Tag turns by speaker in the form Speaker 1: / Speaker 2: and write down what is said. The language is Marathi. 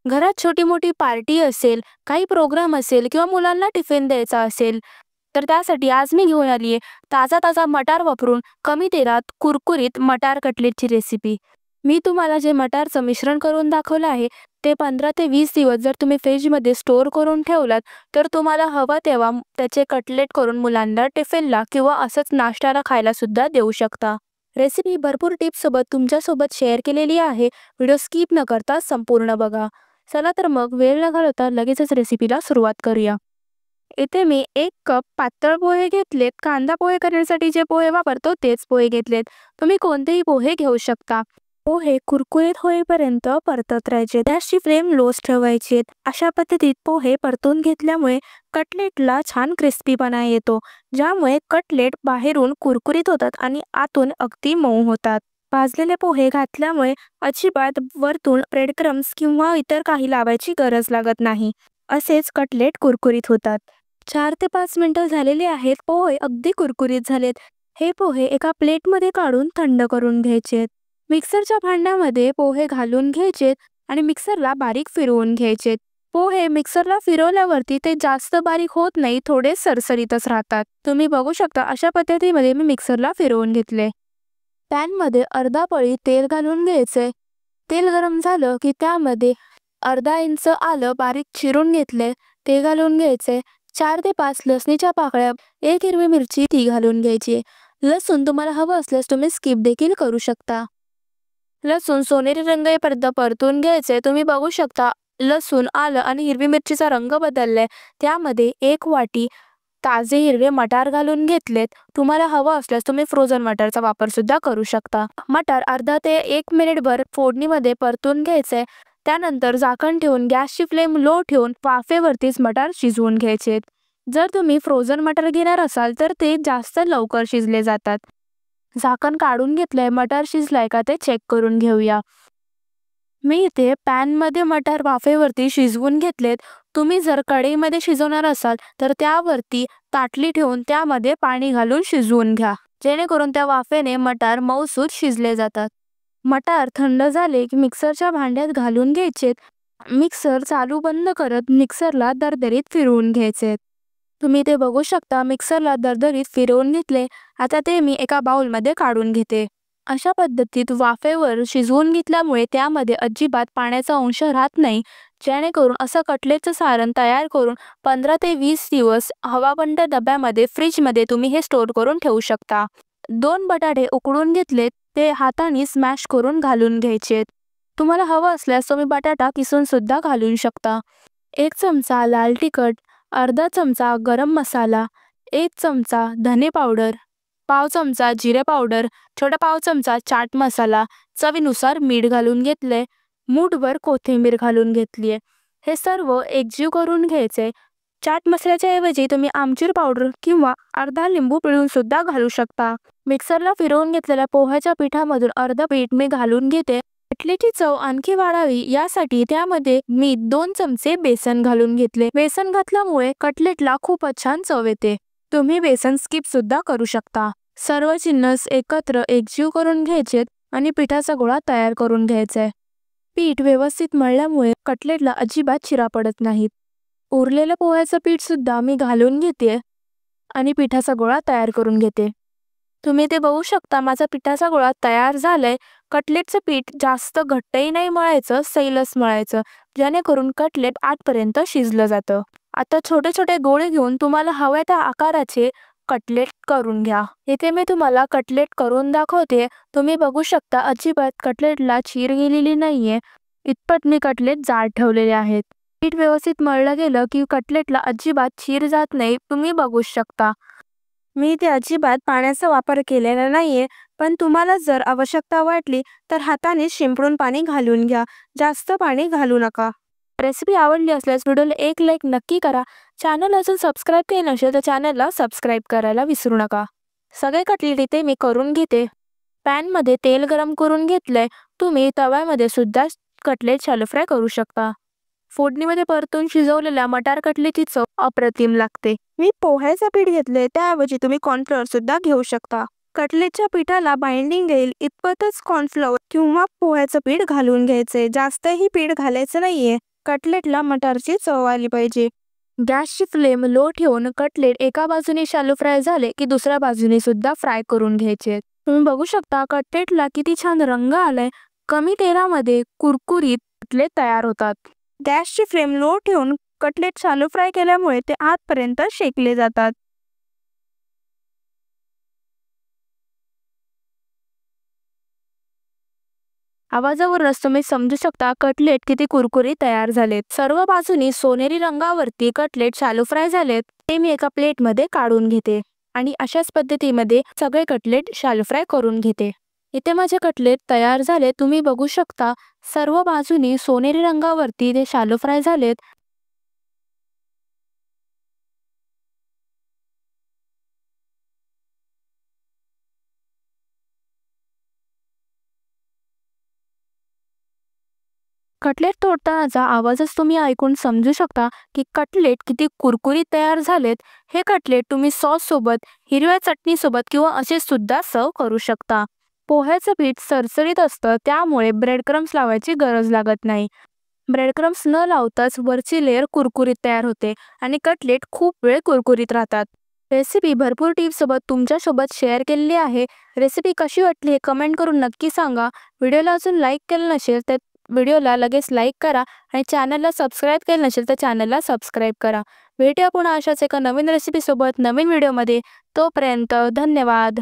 Speaker 1: घरात छोटी-मोठी पार्टी असेल, काही प्रोग्राम असेल किंवा मुलांना टिफिन द्यायचा असेल, तर त्यासाठी आज मी घेऊन आली आहे ताजा-ताजा मटार वापरून कमी तेलात कुरकुरीत मटार कटलेटची रेसिपी. मी तुम्हाला जे मटारचं मिश्रण करून दाखवलं आहे, ते 15 ते 20 दिवस जर तुम्ही फ्रिजमध्ये स्टोअर करून ठेवलात, तर तुम्हाला हवं तेव्हा त्याचे कटलेट करून मुलांना टिफिनला किंवा असंच नाश्त्याला खायला सुद्धा देऊ शकता. रेसिपी भरपूर टिप्ससोबत तुमच्यासोबत शेअर केलेली आहे. व्हिडिओ स्किप न करता संपूर्ण बघा. चला तर मग वेळ न घालवता लगेचच रेसिपीला सुरुवात करूया. इथे मी 1 कप पातळ पोहे घेतलेत. कांदा पोहे करण्यासाठी जे पोहे वापरतो तेच पोहे घेतलेत. तुम्ही कोणतेही पोहे घेऊ शकता. पोहे कुरकुरीत होईपर्यंत परतत राहायचे. गॅसची फ्लेम लोच ठेवायची. अशा पद्धतीत पोहे परतून घेतल्यामुळे कटलेटला छान क्रिस्पीपणा येतो, ज्यामुळे कटलेट बाहेरून कुरकुरीत होतात आणि आतून अगदी मऊ होतात. भाजलेले पोहे घातल्यामुळे अजिबात वरतून ब्रेड क्रम्स किंवा इतर काही लावायची गरज लागत नाही. असेच कटलेट कुरकुरीत होतात. 4 ते 5 मिनिटं झालेली आहेत. पोहे अगदी कुरकुरीत झालेत. हे पोहे एका प्लेटमध्ये काढून थंड करून घ्यायचेत. मिक्सरच्या भांड्यामध्ये पोहे घालून घ्यायचेत आणि मिक्सरला बारीक फिरवून घ्यायचेत. पोहे मिक्सरला फिरवल्यावरती ते जास्त बारीक होत नाही, थोडे सरसरीतच राहतात. तुम्ही बघू शकता अशा पद्धतीमध्ये मी मिक्सरला फिरवून घेतले. पॅनमध्ये अर्धा पळी तेल घालून घ्यायचे. तेल गरम झालं की त्यामध्ये अर्धा इंच आलं बारीक चिरून घेतले, ते घालून घ्यायचे. 4 ते 5 लसणीच्या पाकळ्या, 1 हिरवी मिरची ती घालून घ्यायची. लसूण तुम्हाला हवं असल्यास तुम्ही स्किप देखील करू शकता. लसूण सोनेरी रंग येईपर्यंत परतून घ्यायचे. तुम्ही बघू शकता लसूण, आलं आणि हिरवी मिरचीचा रंग बदललाय. त्यामध्ये 1 वाटी ताजे हिरवे मटार घालून घेतलेत. तुम्हाला हवं असल्यास तुम्ही फ्रोझन मटारचा वापर सुद्धा करू शकता. मटार अर्धा ते 1 मिनिटभर फोडणीमध्ये परतून घ्यायचे. त्यानंतर झाकण ठेवून गॅसची फ्लेम लो ठेवून वाफेवरतीच मटार शिजवून घ्यायचे. जर तुम्ही फ्रोझन मटार घेणार असाल तर ते जास्त लवकर शिजले जातात. झाकण काढून घेतलंय. मटार शिजलाय का ते चेक करून घेऊया. मी इथे पॅनमध्ये मटार वाफेवरती शिजवून घेतलेत. तुम्ही जर कढईमध्ये शिजवणार असाल तर त्यावरती ताटली ठेवून त्यामध्ये पाणी घालून शिजवून घ्या, जेणेकरून त्या वाफेने मटार मऊसूत शिजले जातात. मटार थंड झाले की मिक्सरच्या भांड्यात घालून घ्यायचेत. मिक्सर चालू बंद करत मिक्सरला दरदरीत फिरवून घ्यायचेत. तुम्ही ते बघू शकता मिक्सरला दरदरीत फिरवून घेतले. आता ते मी एका बाउलमध्ये काढून घेते. अशा पद्धतीत वाफेवर शिजवून घेतल्यामुळे त्यामध्ये अजिबात पाण्याचा अंश राहत नाही, जेणेकरून असं कटलेटचं सारण तयार करून 15 ते 20 दिवस हवाबंद डब्यामध्ये फ्रीजमध्ये तुम्ही हे स्टोअर करून ठेवू शकता. 2 बटाटे उकडून घेतलेत, ते हाताने स्मॅश करून घालून घ्यायचेत. तुम्हाला हवं असल्यास तुम्ही बटाटा किसून सुद्धा घालू शकता. 1 चमचा लाल तिखट, अर्धा चमचा गरम मसाला, 1 चमचा धने पावडर, पाव चमचा जिरे पावडर, छोटा पाव चमचा चाट मसाला, चवीनुसार मीठ घालून घेतले. मूठभर कोथिंबीर घालून घेतलीये. हे सर्व एकजीव करून घ्यायचे. चाट मसाल्याच्या ऐवजी तुम्ही आमचूर पावडर किंवा अर्धा लिंबू पिळून सुद्धा घालू शकता. मिक्सरला फिरवून घेतलेल्या पोह्याच्या पिठामधून अर्धा पीठ मी घालून घेते. कटलेटची चव आणखी वाढावी यासाठी त्यामध्ये मी 2 चमचे बेसन घालून घेतले. बेसन घातल्यामुळे कटलेटला खूपच छान चव येते. तुम्ही बेसन स्किप सुद्धा करू शकता. सर्व जिन्नस एकत्र एकजीव करून घ्यायचेत आणि पिठाचा गोळा तयार करून घ्यायचा. पीठ व्यवस्थित मळल्यामुळे कटलेटला अजिबात चिरा पडत नाहीत. उरलेलं पोह्याचं पीठ सुद्धा मी घालून घेते आणि पिठाचा गोळा तयार करून घेते. तुम्ही ते बघू शकता माझा पिठाचा गोळा तयार झालाय. कटलेटचं पीठ जास्त घट्टही नाही मळायचं, सैलच मळायचं, जेणेकरून कटलेट आतपर्यंत शिजलं जातं. आता छोटे छोटे गोळे घेऊन तुम्हाला हव्या त्या आकाराचे कटलेट करून घ्या. इथे मी तुम्हाला कटलेट करून दाखवते. तुम्ही बघू शकता अजिबात कटलेटला चीर गेलेली नाहीये. इतपत मी कटलेट जाड ठेवलेले आहेत. पीठ व्यवस्थित मळलं गेलं की कटलेटला अजिबात चीर जात नाही. तुम्ही बघू शकता मी इथे अजिबात पाण्याचा वापर केलेला नाहीये, पण तुम्हाला जर आवश्यकता वाटली तर हाताने शिंपडून पाणी घालून घ्या. जास्त पाणी घालू नका. रेसिपी आवडली असल्यास व्हिडिओला एक लाईक नक्की करा. चॅनल अजून सबस्क्राईब केले नसेल तर चॅनलला सबस्क्राईब करायला विसरू नका. सगळे कटलेट इथे मी करून घेते. पॅनमध्ये तेल गरम करून घेतलंय. तुम्ही तव्यामध्ये सुद्धा कटलेट शॅलो फ्राय करू शकता. फोडणीमध्ये परतून शिजवलेल्या मटार कटलेटची चव अप्रतिम लागते. मी पोह्याचं पीठ घेतले, त्याऐवजी तुम्ही कॉर्नफ्लॉवर सुद्धा घेऊ शकता. कटलेटच्या पिठाला बाइंडिंग येईल इतपतच कॉर्नफ्लॉवर किंवा पोह्याचं पीठ घालून घ्यायचे. जास्तही पीठ घालायचं नाहीये. कटलेटला मटारची चव आली पाहिजे. गॅसची फ्लेम लो ठेवून कटलेट एका बाजूने शालो फ्राय झाले की दुसऱ्या बाजूने सुद्धा फ्राय करून घ्यायचे. तुम्ही बघू शकता कटलेटला किती छान रंग आलाय. कमी तेलामध्ये कुरकुरीत कटलेट तयार होतात. गॅसची फ्लेम लो ठेवून कटलेट शालो फ्राय केल्यामुळे ते आतपर्यंत शेकले जातात. आवाजावरूनच तुम्ही समजू शकता कटलेट किती कुरकुरीत तयार झालेत. सर्व बाजूनी सोनेरी रंगावरती कटलेट शालो फ्राय झालेत. ते मी एका प्लेटमध्ये काढून घेते आणि अशाच पद्धतीमध्ये सगळे कटलेट शालो फ्राय करून घेते. इथे माझे कटलेट तयार झाले. तुम्ही बघू शकता सर्व बाजूनी सोनेरी रंगावरती ते शालो फ्राय झालेत. कटलेट तोडतानाचा आवाजच तुम्ही ऐकून समजू शकता की कटलेट किती कुरकुरीत तयार झालेत. हे कटलेट तुम्ही सॉस सोबत, हिरव्या चटणी सोबत किंवा असे सुद्धा सर्व करू शकता. पोह्याचं पीठ सरसरीत असतं त्यामुळे ब्रेड क्रम्स लावायची गरज लागत नाही. ब्रेड क्रम्स न लावताच वरची लेयर कुरकुरीत तयार होते आणि कटलेट खूप वेळ कुरकुरीत राहतात. रेसिपी भरपूर टिप्स सोबत तुमच्यासोबत शेअर केलेली आहे. रेसिपी कशी वाटली हे कमेंट करून नक्की सांगा. व्हिडिओला अजून लाईक केलं नसेल तर व्हिडिओला लगेच लाईक करा आणि चॅनलला सबस्क्राईब केलं नसेल तर चॅनलला सबस्क्राईब करा. भेटूया पुन्हा अशाच एका नवीन रेसिपीसोबत नवीन व्हिडिओमध्ये. तोपर्यंत धन्यवाद.